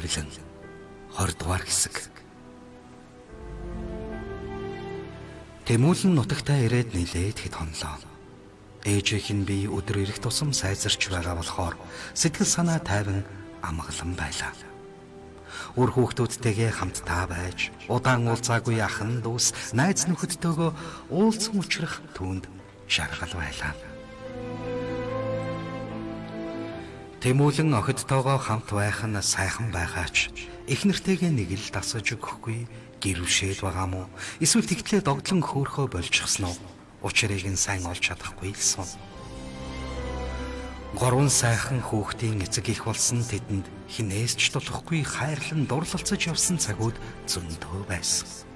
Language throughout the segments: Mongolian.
авилан 20 дугаар хэсэг. Тэмүүлэн нутагтаа ирээд нилээд хэд хонлоо. Ээжийнх нь би өдөр ирэх тусам сайзарч байгаа болохоор сэтгэл санаа тайван амгалан байлаа. Үр хүүхдүүдтэйгээ хамтдаа байж, удаан уулзаагүй ахын дүүс, найз нөхөдтэйгөө уулзсан учрах түүнд жаргал байлаа. Тэмүүлэн охидтойгоо хамт байх нь сайхан байгаач эхнэртэйгээ нэг л дасаж өгөхгүй гэрвшээд байгаа мó эсвэл тэгтлээ догтлон хөөхөө болчихсон уу? Учрыг нь сайн олж чадахгүй лсэн. 3 сайхан хүүхдийн эцэг их болсон тэдэнд хинээс ч тулахгүй хайрлан дурлалцаж явсан цагууд зөндөө байсан.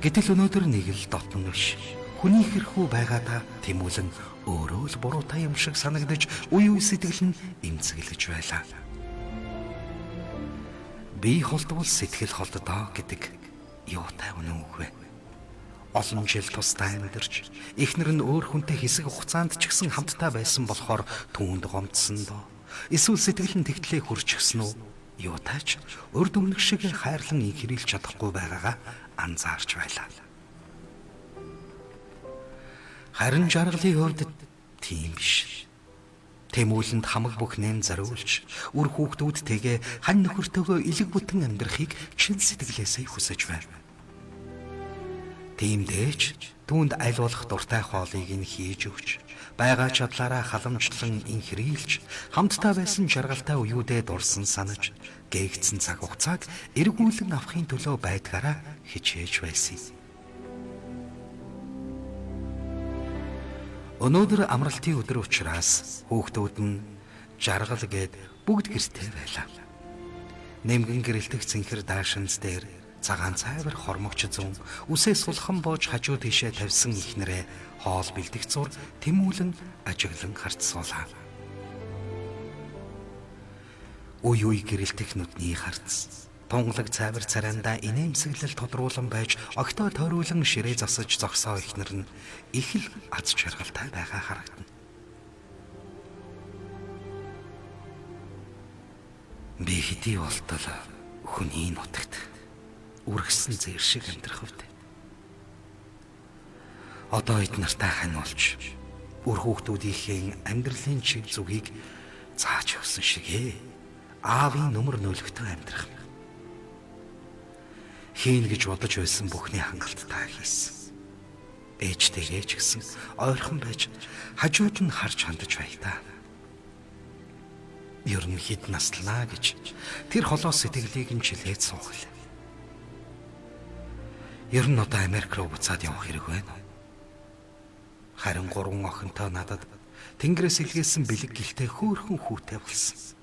Гэтэл өнөөдөр нэг л дотн биш. Хүний хэрхүү байгаадаа Тэмүүлэн өөрөө л буруутай юм шиг санагдаж үе үе сэтгэл нь эмзэглэж байлаа. Би холдвол сэтгэл холддоо гэдэг юутай үнэн үгүй. Олон жил тусдаа амьдарч эхнэр нь өөр хүнтэй хэсэг хугацаанд ч гэсэн хамтдаа байсан болохоор түүнд гомдсон доо. Эсвэл сэтгэл нь тэгтлээ хүрчихсэн үү? Юутайч урд өмнөх шиг хайрлан ихрэлж чадахгүй байгаагаа анзаарч байлаа. Харин жаргалын хувьд тийм биш. Тэмүүлэнд хамаг бүх нэм зариулж, үр хүүхдүүдтэйгээ хань нөхөртөөгөө илэг бүтэн амьдрахыг чин сэтгэлээсээ хүсэж байна. Тиймдээч түүнд аль болох дуртай хоолыг нь хийж өгч, байгаа чадлаараа халамжлан инхрийлж, хамтдаа байсан жаргалтай үеүдээ дурсан санаж, гээгдсэн цаг хугацааг эргүүлэн авахын төлөө байдгаараа хичээж байсан. Өнөөдөр амралтын өдөр учраас хүүхдүүд нь жаргал гээд бүгд гэртээ байлаа. Нэмгэн гэрэлтэх цэнхэр даашинз дээр цагаан цайвар хормогч зүүн үсээ сулхан бууж хажуу тийшээ тавьсан ихнэрээ хоол бэлдэх зур Тэмүүлэн ажиглан харцсуулаа. Уй уй гэрэлтэх нүдний харц тунгалаг цайвар царайндаа инээмсэглэл тодруулан байж огтоо тойруулан ширээ засаж зогсоо ихнэр нь их л аз жаргалтай байгаа харагдана. Би хэдий болтол хүний нутагт үргэсэн зэр шиг амьдрах үед одоо эднэртэй хань болж үр хүүхдүүдийн амьдралын чиг зүгийг зааж өгсөн шиг аавын нүмер нөлөгтөө амьдрах хийн гэж бодож байсан бүхний хангалттай хийсэн. Ээжтэйгээ ч гэсэн ойрхон байж хажууд нь харж хандаж байлаа. Ер нь хэд наслнаа гэж тэр холоос сэтгэлийг нь чилээд сууглаа. Ер нь одоо Америк руу буцаад явах хэрэг байна. Харин 3 охинтой надад тэнгэрээс илгээсэн бэлэг гэлтэй хөөрхөн хүүтэй болсон.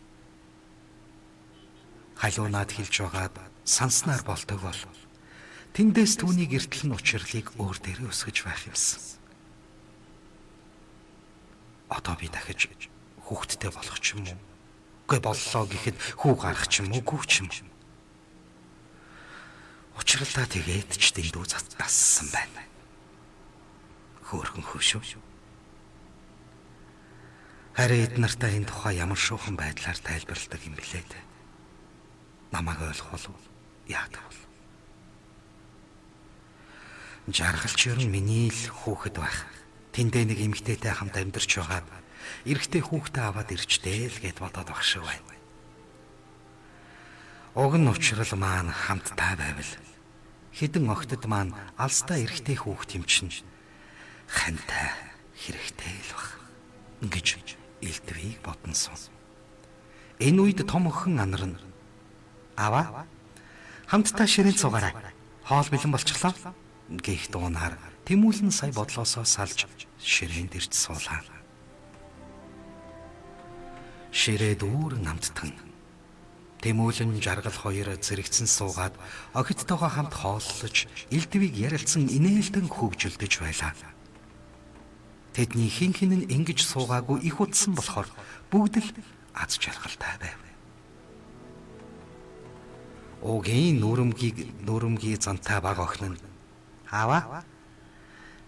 Халуунаад хэлж байгаад санснаар болдог бол тэндээс түүний гэртэл нь учрлыг өөр дээрээ өсгөж байх юмсан. Одоо би дахиж хүүхэдтэй болох ч юм уу? Үгүй боллоо гэхэд хүү гарах ч юм уу, үгүй ч юм уу. Учралдаа тэгээд ч дэндүү зассан байна. Хөөрхөн хөшөө. Харин эднэртээ энэ тухай ямар шуухан байдлаар тайлбарладаг юм бэлээ дээ. Намайг ойлгох болов яадаг бол. Жаргалч ер нь миний л хүүхэд байх. Тэндээ нэг эмэгтэйтэй хамт амьдарч байгаад эрэгтэй хүүхдээ аваад ирчтэй л гэд бодоод баг шиг байна. Уг нь учрал маань хамтдаа байвал хэдэн огтд маань алстай эрэгтэй хүүхд юм чинь хантай хэрэгтэй л баг. Ингэж элдвийг бодонсон. Энэ үед том охин анарна. Аваа. Хамтдаа ширээн цугаарай. Хоол бэлэн болчихлоо. Гэх дуунаар Тэмүүлэн сая бодлоосоо салж ширээнд ирж суулаа. Ширээ дүүрэн амттан. Тэмүүлэн жаргал хоёр зэрэгцэн суугаад охидтойгоо хамт хооллож элдвийг ярилцсан инээлтэн хөвжөлдөж байлаа. Тэдний хин хин нь ингэж суугаагүй их утсан болохоор бүгд л аз жаргалтай байв. Огийн нүрэмгийн зантай баг охин нь аваа.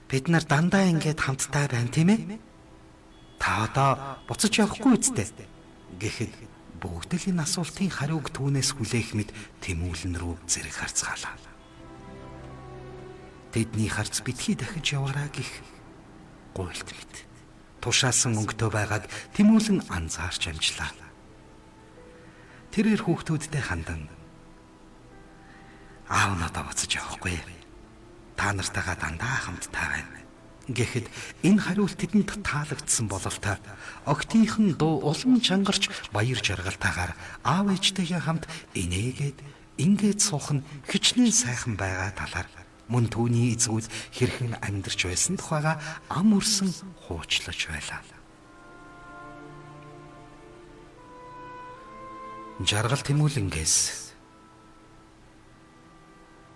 Бид нар дандаа ингэж хамтдаа байна тийм ээ? Та одоо буцаж явахгүй үсттэй гэхэд бүгд л энэ асуултын хариуг түүнээс хүлээх мэд Тэмүүлэн рүү зэрэг харцгаалаа. Тэдний харц битгий дахиж яваараа гих гуйлт мэд. Тушаасан өнгөтэй байгааг Тэмүүлэн анзаарч амжлаа. Тэрээр хүүхдүүдтэй хандан аав надад буцаж явахгүй. Та нартайгаа дандаа хамтдаа байна. Гэхэд энэ хариулт тэдэнд таалагдсан бололтой огтынхан дуу улам чангарч баяр жаргалтайгаар аав ээжтэйгээ хамт инээгээд ингээд суух нь хичнээн сайхан байгаа талаар мөн түүний эзгүүд хэрхэн амьдарч байсан тухайга ам өрсөн хуучлаж байлаа. Жаргал Тэмүүлэнгээс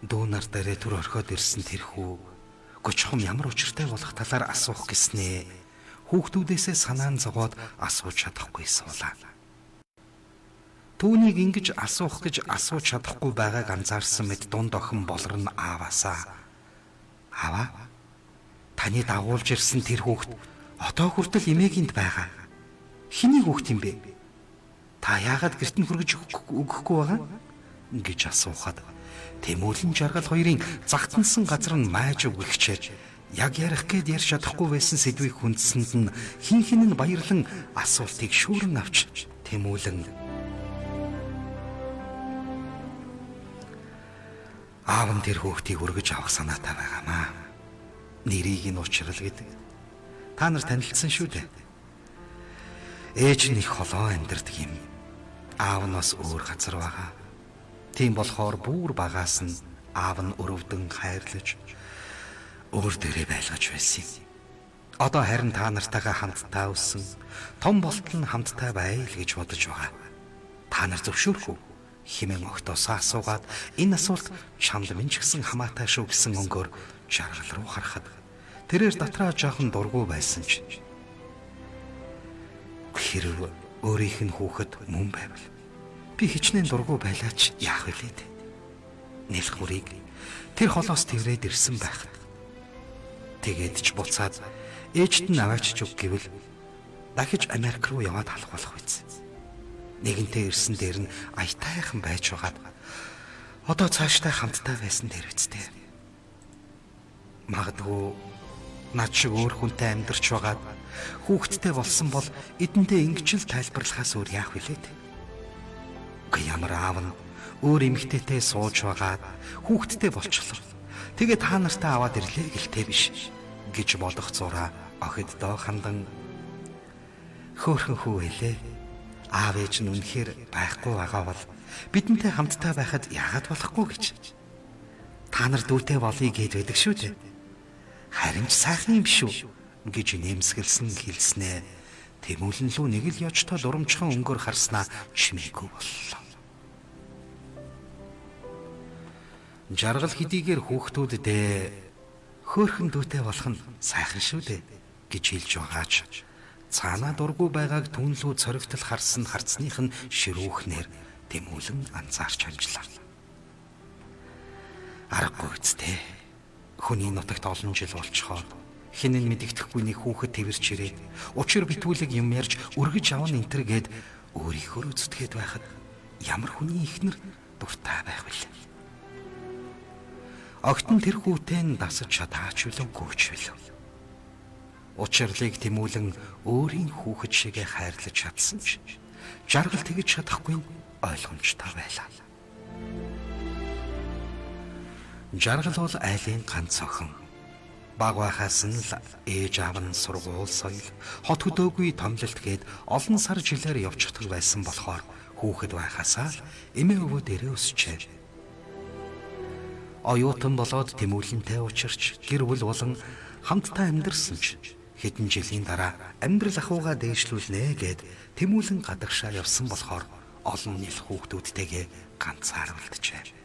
дүү нар дээрээ түр орхиод ирсэн тэрхүү гочхом ямар учиртай болох талаар асуух гэснээ хүүхдүүдээсээ санаан зовоод асууж чадахгүй суулаа. Түүнийг ингэж асуух гэж асууж чадахгүй байгааг анзаарсан мэт дунд охин болрон ааваасаа "Аваа, таны дагуулж ирсэн тэр хүүхд одоо хүртэл эмээгинд байгаа. Хэний хүүхд юм бэ? Та яагаад гэрт нь хүргэж өгөхгүй байгаа?" гэж асуухад Тэмүүлэн жаргал хоёрын загтансан газар нь майж өгөхчээд яг ярих гээд ярьж чадахгүй байсан сэдвийг хүндсэнд нь хин нь баярлан асуултыг шүүрэн авч Тэмүүлэн "Аав нь тэр хүүхдийг өргөж авах санаатай байгаамаа. Нэрийг нь Учрал гэдэг. Та нар танилцсан шүү дээ. Ээж нь их холоо амьдардаг юм. Аав нь бас өөр газар байгаа. Тийм болохоор бүр багаас нь аав нь өрөвдөн хайрлаж өөр дээрээ байлгаж байсан юм. Одоо харин та нартайгаа хамтдаа өссөн, том болтол нь хамтдаа байл гэж бодож байгаа. Та нар зөвшөөрөх үү?" хэмээн огтоосоо асуугаад энэ асуулт чамд минь ч гэсэн хамаатай шүү гэсэн өнгөөр жаргал руу харахад тэрээр дотроо жоохон дургүй байсан ч хэрв өөрийнх нь хүүхэд мөн байвал би хичнээн дургүй байлаач яах вэ? Нэлх хүрийг тэр холоос тэрврээд ирсэн байхад тэгээд ч буцаад ээжт нь аваачч өг гэвэл дахиж Америк руу яваад халах болох биз. Нэгэнтээ ирсэн дээр нь аятайхан байж байгаад одоо цаашдаа хамтдаа байсан дээр үсттэй. Магадгүй над шиг өөр хүнтэй амьдарч байгаад хүүхэдтэй болсон бол эдэндээ ингэж л тайлбарлахаас өөр яах вүлээ? Ямар аав нь өөр эмэгтэйтэй сууж байгаад хүүхэдтэй болчихлоо. Тэгээ та нартай аваад ирлээ гэлтэй биш гэж бодох зураа охид доо хандан "Хөөхөн хүү элэ. Аав ээж нь үнэхээр байхгүй байгаа бол бидэнтэй хамтдаа байхад яагаад болохгүй гэж. Та нар дүүтэй болъё гээд байдаг шүү дээ. Харин ч сайхан юм шүү" гэж нэмсгэлсэн хэлснээ Тэмүүлэн лүү нэг л ёжтой дурамчхан өнгөөр харснаа чимээгүй боллоо. Жаргал хэдийгээр хүүхдүүддээ "Хөөхөн дүүтэй болох нь сайхан шүү дээ" гэж хэлж байгаач цаанаа дургүй байгааг түнлүү цоригтол харсан харцных нь ширүүхнээр Тэмүүлэн анзаарч амжлаа. Аргагүй үсттэй. Хүний нутагт олон жил болчихоо хэн нь мэдэгдэхгүй нэг хүүхэд тэрч ирээд учир битүүлэг юм ярьж өргөж авна энтер гээд өөрийнхөө зүтгээд байхад ямар хүний ихнэр дуртай байх вэ? Огт нь тэр хүүтэн дасаж чадаач үлэхгүй ч билүү. Учирлыг Тэмүүлэн өөрийн хүүхэд шигээ хайрлаж чадсан ч жаргал тэгж чадахгүй ойлгомжтой байлаа. Жаргал бол айлын ганц охин. Баг байхаас нь л ээж аав нь сургууль соёл, хот хөдөөгүй томлолт гээд олон сар жилээр явчихдаг байсан болохоор хүүхэд байхасаа л эмээ өвөө дээрээ өсчээ. Оюутан болоод Тэмүүлэнтэй учирч гэр бүл болон хамтдаа амьдарсан ч хэдэн жилийн дараа амьдрал ахуйгаа дээшлүүлнэ гээд Тэмүүлэн гадагшаа явсан болохоор олон нийл хүүхдүүдтэйгээ ганцаарвалджээ.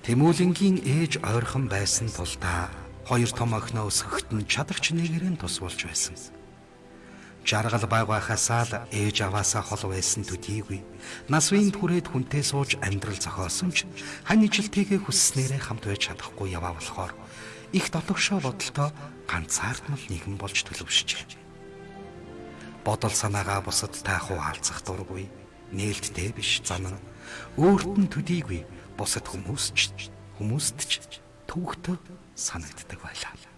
Тэмүүлэнгийн ээж ойрхон байсан тул та хоёр том охиноо өсгөхт нь чадагч нэгэрэн тус болж байсан. Жаргал байгахасаа л ээж аваасаа хол байсан төдийгүй нас үеинд хүрээд хүнтэй сууж амьдрал зохиосон ч хань ижилтэйгээ хүсснээрээ хамт байж чадахгүй яваа болохоор их дотогшоо бодолтой ганцаардмал нэгэн болж төлөвшжээ. Бодол санаагаа бусадтай хуваалцах дургүй, нээлттэй биш занан, өөрт нь төдийгүй бусад хүмүүст ч төвөгтэй санагддаг байлаа.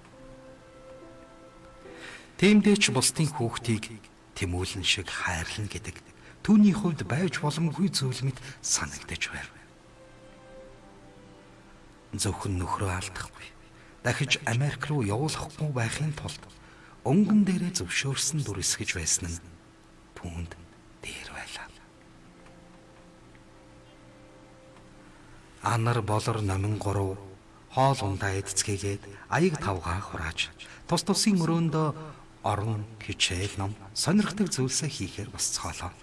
Тиймдээ ч бусдын хүүхдийг тэмүүлэн шиг хайрлана гэдэг түүний хувьд байж боломгүй зүйл мэт санагдаж байв. Зөвхөн нөхрөө алдахгүй, дахиж Америк руу явуулахгүй байхын тулд өнгөн дээрээ зөвшөөрсөн дүр эсгэж байсан нь түүнд дээр байлаа. Анар болор номин 3 хоол ундаа эдцгээгээд аяг тавгаа хурааж тус тусын өрөөндөө орон хичээл ном сонирхдаг зүйлсээ хийхээр босцоолоо.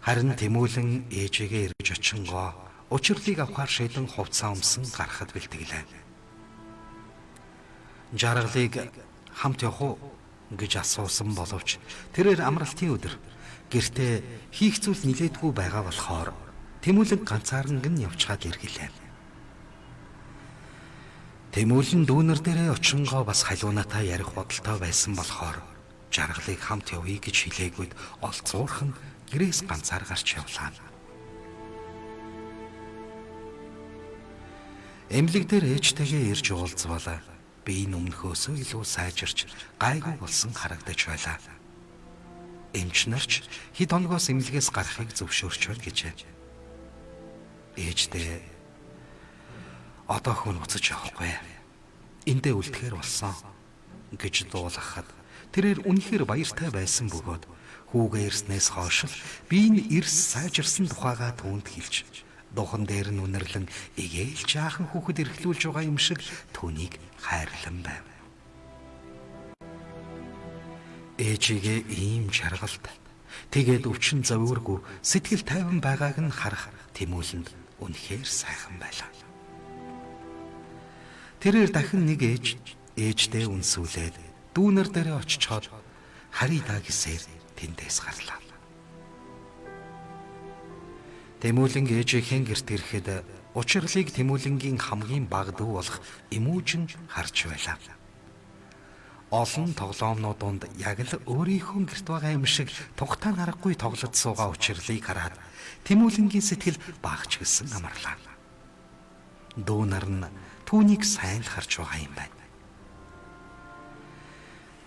Харин тэмүүлэн ээжигээ эргэж очингоо учирлыг авахар шийдэн хувцас өмсөн гарахад бэлтгэлээ. Жаргалыг хамт явах уу гэж асуусан боловч тэрээр амралтын өдөр гэртээ хийх зүйл нилээдгүй байгаа болохоор тэмүүлэн ганцаарнаг нь явчихад эргэлээ. Тэмүүлэн дүүнер дээрээ очингоо бас халиунаатай ярих бодолтой байсан болохоор жаргалыг хамт явъя гэж хэлээгүйд олцуурхан гэрээс ганцаар гарч явлаа. Эмнэлэг дээр ээжтэйгээ ирж уулзвала. Би энэ өмнөхөөсөө илүү сайжирч гайгүй болсон харагдаж байлаа. Эмч нарч хэд хоногоос эмнэлгээс гарахыг зөвшөөрч байна гэжээ. Ээжтэй одоо хүн уцаж явахгүй. Эндээ үлдэхээр болсон гэж дуулгахад тэрээр үнэхээр баяртай байсан бөгөөд хүүгээ ирснээс хойш би энэ эрс сайжирсан тухайга түүнд хэлж духан дээр нь үнэрлэн эгээл жаахан хүүхэд эрхлүүлж байгаа юм шиг түүнийг хайрлан байв. Ээжигээ ийм жаргалт тэгээд өвчин зовёргүй сэтгэл тайван байгааг нь харах тэмүүлэнд үнэхээр сайхан байлаа. Тэрээр дахин нэг ээжтэй үнсүүлээд дүүнер дээрээ очичоод харидаа гисээр тэндээс гарлаа. Тэмүүлэн ээжийнхэн гэрт ирэхэд учирлыг Тэмүүлэнгийн хамгийн бага дүү болох Эмүүжин харж байлаа. Олон тоглоомнууд донд яг л өөрийнхөө гэрт байгаа юм шиг тухтай наргагүй тоглож суугаа учирлыг хараад Тэмүүлэнгийн сэтгэл багч гисэн амарлаа. Дүү нар нь түүнийг сайн л харж байгаа юм байна.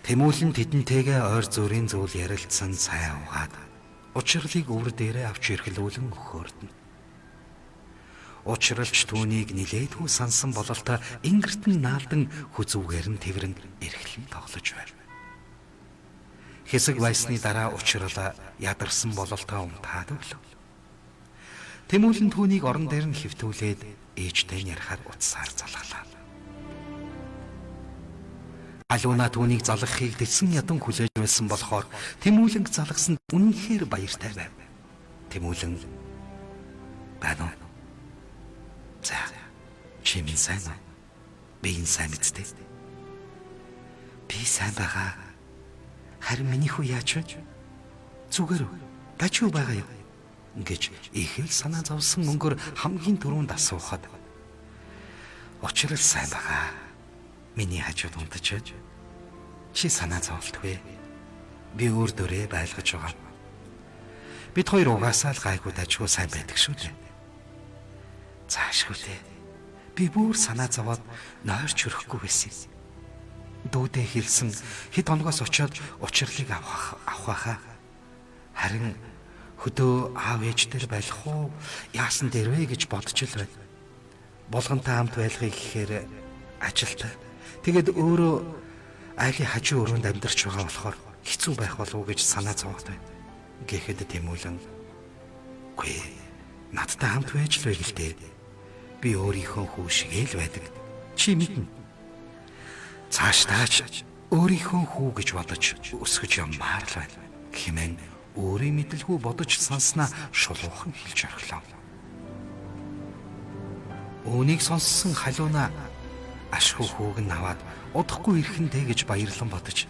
Тэмүүлэн тэдэнтэйгээ ойр зүрийн зүйл ярилцсан сайн угаад учирлыг өвөр дээрээ авч ирэхлүүлэн өгөхөөрдөн. Учирлч түүнийг нилээдгүй сансан бололтой ингэрт нь наалдан хүзүүгээр нь тэрэн эрхлэн тоглож байв. Хэсэг байсны дараа учрал ядарсан бололтой умтаад өглөө. Тэмүүлэн түүнийг орон дээр нь хэвтүүлээд ээжтэй ярихаар утсаар залгалаа. Алуна түүнийг залгахыг дэлсэн ядан хүлээж байсан болохоор Тэмүүлэн залгасанд үнэнхээр баяртай байв. Тэмүүлэн байна уу? За, чи минь сайн уу? Би энэ сайн мэдтэй. Би сайн байгаа. Харин миний хүү яач вэ? Зүгээр үү? Гачуу байгаа юу? Гэж их л санаа зовсон мөнгөөр хамгийн түрүүнд асуухад учрал сайн байгаа. Миний хажууд унтаж чи санаа зовлтгүй. Би өөр дөрөө байлгаж байгаа. Бид хоёр угаасаа л гайгүй дажгүй сайн байдаг шүү дээ. Заашгүй дээ. Би бүр санаа зовоод нойрч өрөхгүй байсан. Дүүдээ хэлсэн хэд хоногоос очиод учрлыг авах. Харин хөдөө аав ээжтэй байх уу? Яасан дээр вэ гэж бодож л байна. Болгонтой хамт байлгыг гэхээр ажилтай. Тэгээд өөрөө айлын хажуу өрөөнд амьдарч байгаа болохоор хэцүү байх болов уу гэж санаа зовоод байна. Гэхэд Тэмүүлэн үгүй надтай хамт байж л байг л дээ. Би өөрийнхөө хүү шигээ л байдаг. Чи мэднэ. Цаашдаач өөрийнхөө хүү гэж бодож өсгөж ямаар л байна. Хэмээн өөрийн мэдлгүй бодож санснаа шулуухан хэлж орхилоо. Үүнийг сонссон халууна ашгүй хүүг нь аваад удахгүй ирэхэнтэй гэж баярлан бодож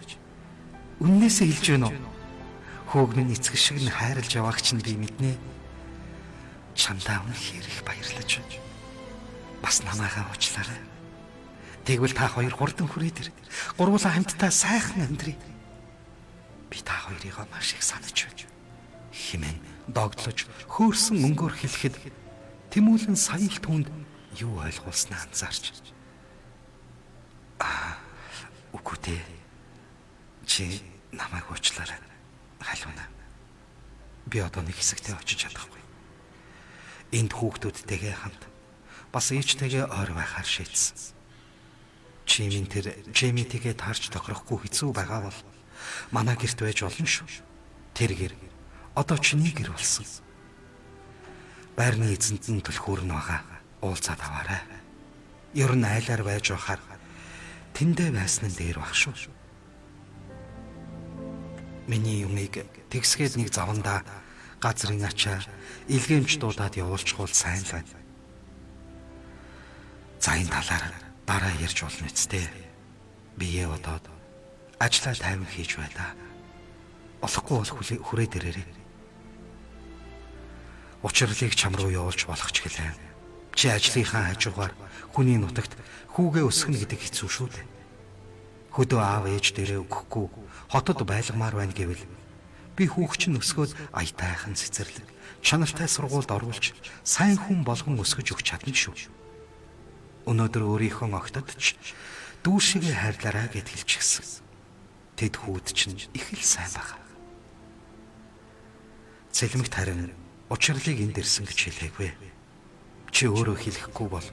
үннээсээ хэлж байна уу? Хүүг минь эцэг шиг нь хайрлаж явааг чинь би мэднэ. Чамдаа үнэхээр их баярлаж байна. Бас намайгаа уучлаарай. Тэгвэл та хоёр хурдан хүрээд ир. Гурвуулаа хамтдаа сайхан амьдрий. Би та хоёрыг маш их санаж байна. Хэмээн догдлож хөөрсөн мөнгөөр хэлэхэд Тэмүүлэн сая л түүнд юу ойлгуулснаа анзаарч. Үгүй дээ. Чи намайг уучлаарай. Халууна. Би одоо нэг хэсэгтээ очиж чадахгүй. Энд хүүхдүүдтэйгээ хамт бас ээжтэйгээ ойр байхаар шийдсэн. Джеймитэйгээ таарч тохирохгүй хэцүү байгаа бол манай гэрт байж болно шүү. Тэр гэр одоо чиний гэр болсон. Байрны эзэнд нь түлхүүр нь байгаа. Уулзаад аваарай. Ер нь айлаар байж байхаар тэндээ байсан нь дээр баг шүү. Миний юмыг тэгсгээд нэг завандаа газрын ачаа илгээмж дуудаад явуулчихвал сайн л байна. За энэ талаар дараа ярьж болно үсттэй. Бие бодоод ажлаа тайван хийж байлаа. Олохгүй бол хүрээд ирээрэй. Учирлыг чам руу явуулж болох ч гэлээ. Чи ажлынхаа хажуугаар хүний нутагт хүүгээ өсгөнө гэдэг хэцүү шүү дээ. Хөдөө аав ээж дээрээ өгөхгүй хотод байлгамаар байна гэвэл би хүүхч нь өсгөөд аятайхан цэцэрлэг чанартай сургуульд оруулж сайн хүн болгон өсгөж өгч чадна шүү. Өнөөдөр өөрийнхөө огтод ч дүүшигээ хайрлаарай гэд хэлчихсэн. Тэд хүүд чинь их л сайн байгаа. Цэлмэгт харин учирлыг энд ирсэн гэж хэлээгүй. Чи өөрөө хэлэхгүй бол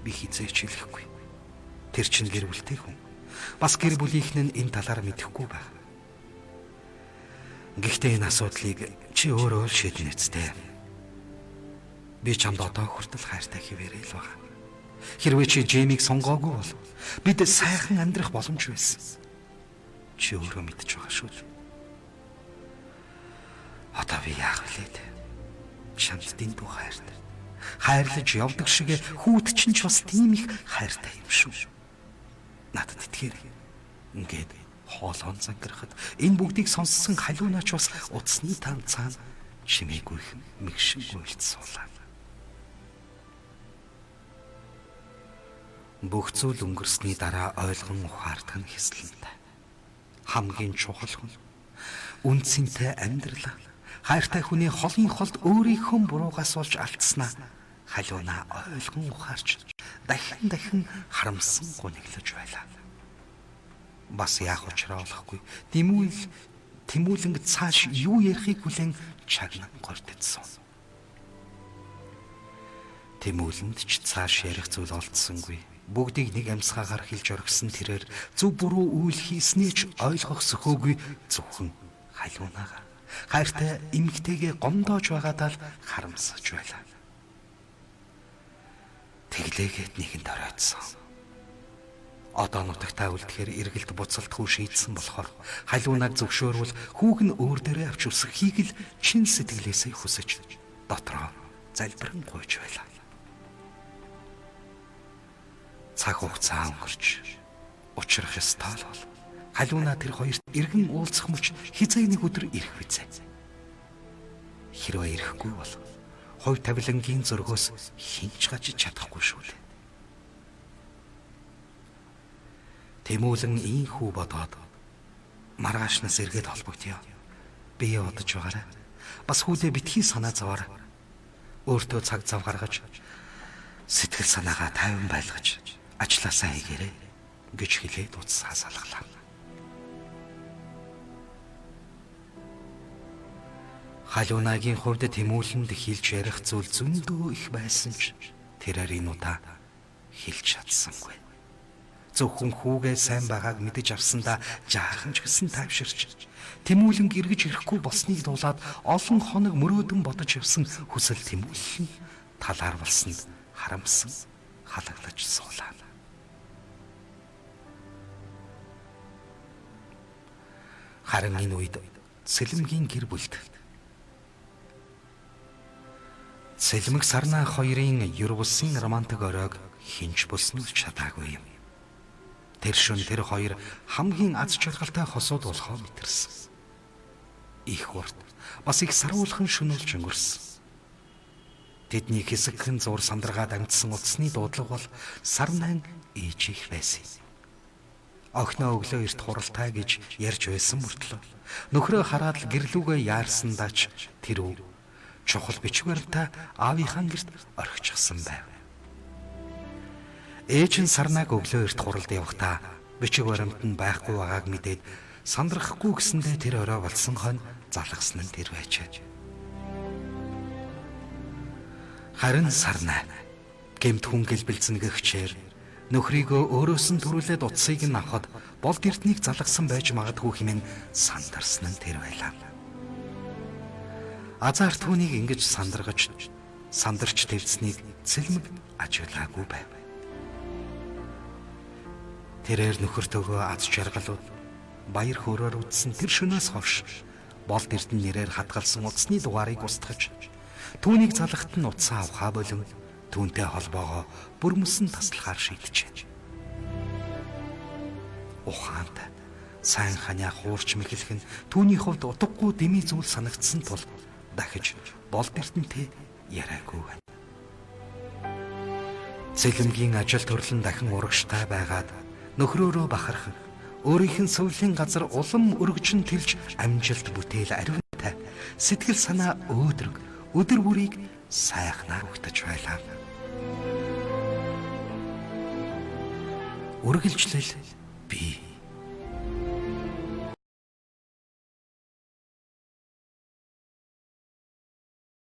би хизээч хэлэхгүй. Тэр чинь гэр бүлтэй хүн. Бас гэр бүлийнх нь энэ талаар мэдэхгүй байх. Гэхдээ энэ асуудлыг чи өөрөө шийднэ үсттэй. Би чамд одоо хүртэл хайртай хэвээрээ л байгаа. Хэрвээ чи Джеймиг сонгоогүй бол бид сайхан амьдрах боломж байсан. Чи өөрөө мэдж байгаа шүү. Одоо би яах вэ? Чамд дэндүү хайртай. Хайрлаж явдаг шиг хүүд чинь ч бас тийм их хайртай юм шүү. Надад итгээрэй. Ингээд хоолон зангирахад энэ бүгдийг сонссон халуунаач бас утасны тань цаана чимээгүй мэгшингүй суулаа. Бүх зүйл өнгөрсний дараа ойлгон ухаардаг нь хэслэнтэй. Хамгийн чухал хүн үнцэнтэй амьдрал хайртай хүний холын холд өөрийнхөө буруугаас олж алдснаа халуунаа ойлгон ухаарч дахин харамсан гуниглаж байлаа. Бас яах учраа болохгүй. Тэмүүлэн цааш юу ярихыг хүлээн чагнан гортдсон. Тэмүүлэнд ч цааш ярих зүйл олдсонгүй. Бүгдийг нэг амьсгаагаар хэлж оргисон тэрээр зөв буруу үйл хийснээ ч ойлгох сөхөөгүй зөвхөн халуунаа хайртай эмэгтэйгээ гомдоож байгаадаа л харамсаж байлаа. Тэглээгээд нэгэнд оройтсон. Одоо нутагтаа үлдэхээр эргэлт буцалтгүй шийдсэн болохоор халуунаг зөвшөөрвөл хүүг нь өөр дээрээ авч үсрэхийг л чин сэтгэлээсээ хүсэж дотроо залбирэн гуйж байлаа. Цаг хугацаа өнгөрч учрах ёстой л бол халуунаа тэр хоёрт эргэн уулзах мөч хизээ нэг өдөр ирэх визээ. Хэрвээ ирэхгүй бол хувь тавилангийн зөргөөс хинч гаж чадахгүй шүү дээ. Тэмүүлэн ийхүү бодоод маргаашнаас эргээд холбогдъё. Бие бодож байгаарай. Бас хүүдээ битгий санаа зовоор өөртөө цаг зав гаргаж сэтгэл санаагаа тайван байлгаж ажилласаа хийгээрэй гэж хэлээд утсаа салгалаа. Халуунагийн хувьд Тэмүүлэнд хэлж ярих зүйл зөндөө их байсан ч тэрээр энэ удаа хэлж чадсангүй. Зөвхөн хүүгээ сайн байгааг мэдэж авсандаа жаахан ч гэсэн тайвширч Тэмүүлэн эргэж ирэхгүй болсныг дуулаад олон хоног мөрөөдөн бодож явсан хүсэл Тэмүүлэн талаар болсонд харамсан халаглаж суулаа. Харин энэ үед Цэлмгийн гэр бүлд Цэлмэг Сарнаа хоёрын ер бусын романтик оройг хинч булсныг чадаагүй юм. Тэр шөнө тэр хоёр хамгийн аз жаргалтай хосууд болохоо мэдэрсэн. Их урт бас их саруулхан шөнөөлж өнгөрсөн. Тэдний хэсэгхэн зур сандаргаад амтсан утасны дуудлага бол Сарнаан ээжих байсан. Охиноо өглөө эрт хуралтай гэж ярьж байсан мөртлөө нөхрөө хараад л гэрлүүгээ яарсандаач тэр өв чухал бичвэртэй аавынхаа гэрт орхичихсан байв. Ээж нь Сарнаг өглөө эрт хуралд явахдаа бичиг баримт нь байхгүй байгааг мэдээд сандрахгүй гэсэндээ тэр орой болсон хойно залгасан нь тэр байжээ. Харин Сарнаа гэмт хүн гэлбэлцэнэгчээр нөхрийгөө өөрөөс нь төрүүлээд утсыг нь авахд болд эрднийг залгасан байж магадгүй хэмээн сандарсан нь тэр байлаа. Азар түүнийг ингэж сандарч тэрцнийг цэлмэг ажиглаагүй байв. Тэрээр нөхөртөөгөө аз жаргалууд баяр хөөрөөр үдсэн тэр шөнөөс хойш болд эрдэн нэрээр хадгалсан утасны дугаарыг устгаж түүнийг залгахад нь утсаа авахаа болон түүнтэй холбоогоо бүрмөсөн таслахаар шийджээ. Ухаанд сайн ханиа хуурч мэхлэх нь түүний хувьд утгагүй дэмий зүйл санагдсан тул дахиж болд эрдэнтэй яриагүй байна. Цэлэмгийн ажил төрлөн дахин урагштай байгаад нөхрөөрөө бахарх өөрийнх нь сувлын газар улам өргөжн тэлж амжилт бүтээл ариунтай сэтгэл санаа өөдрөг өдөр бүрийг сайхнаар өгтөж байлаа. Үргэлжлэл бий.